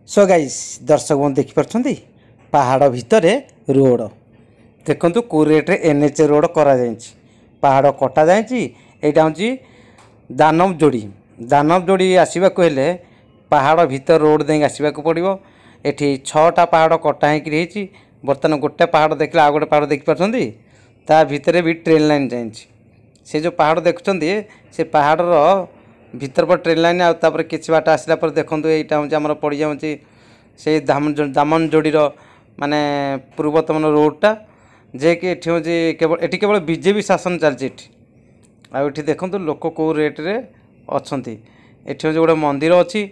So guys दर्शक बंधु देखिपार पहाड़ भितर रोड देखु को रेट्रे एनएच रोड करा पहाड़ कटा जाटा हूँ दानव जोड़ी आसवाक हेले पहाड़ भितर रोड दे आसवाक पड़ो। एठी 6टा पहाड़ कटा होती बर्तमान गोटे पहाड़ देखले आ गोटे पहाड़ देखिपार ता भितर भी ट्रेन लाइन जाए से जो पहाड़ देखुं से पहाड़ भीतर पर ट्रेन लाइन आउे किसी बाट आसला देखो यहाँ हूँ आम पड़ जाऊँगी से दामन जोड़ीर माने पूर्वतम रोडटा जे कि हूँ केवल एटी केवल बीजेपी शासन चलती आठी देखो लोक कौ रेट्रे अच्छा एटी हूँ गोटे मंदिर अच्छी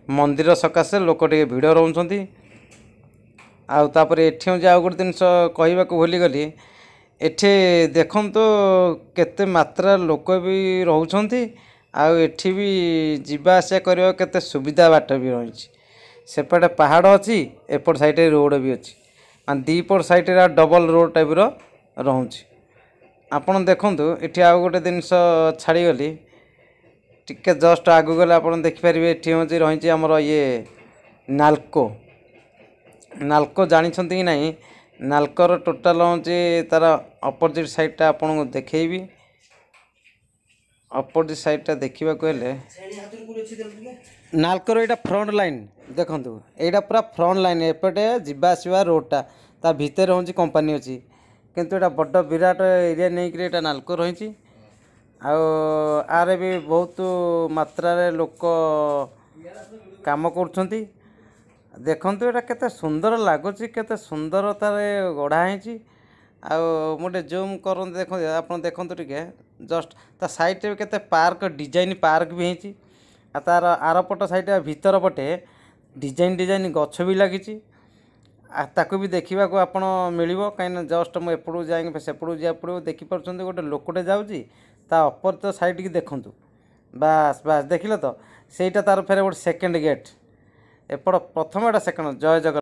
मंदिर सकाशे लोक टे भिड़ रोचे आउे एटी हूँ आउ गोटे जिन कहवाक भूलीगली एठी देखु केते मात्रा लोक भी रोच आठी भी जीवा आसा करने केते सुविधा बाट भी रही सेपटे पहाड़ अच्छी एपट साइड रोड भी अच्छी मान दीपट साइड डबल रोड टाइप रोचे आपड़ देखु ये आउ गोटे जिनस छाड़गली टिके जस्ट आगू गले आप देखिपारे ये हूँ रही आमर ये नाल्को नाल्को जानते कि नहीं नाल्कोर टोटाल हूँ तार अपोजिट साइडटा आपको देखी अपोजिट साइडटा देखा नाल्कोर यहाँ फ्रंट लाइन देखूँ यहाँ पूरा फ्रंट लाइन एपटे जावा आसवा रोडटा ता भितर हूँ कंपानी अच्छी किंतु यहाँ बड़ विराट एरिया नहीं कि नाल्को रही आर भी बहुत मात्रा लोक काम कर देखु यहाँ केते सुंदर लगुच केते सुंदर तार गढ़ाई आटे जूम कर देख आप देखु टे जस्ट ता साइड में केते पार्क डिजाइन पार्क भी होती तार आरपट साइड भीतर पटे डिजाइन गछ भी लगी ताकू भी देखा आपड़ मिल कहीं जस्ट मुझे एपटू जाए सेपटू जा पड़ो देखिपार गोटे लोकटे जाऊँगी ता अपोजिट साइड की देखूँ बास बास देखिले तो सहीटा तार फेर गोटे सेकेंड गेट एपट प्रथम एटा सेकेंड जय जगन्नाथ।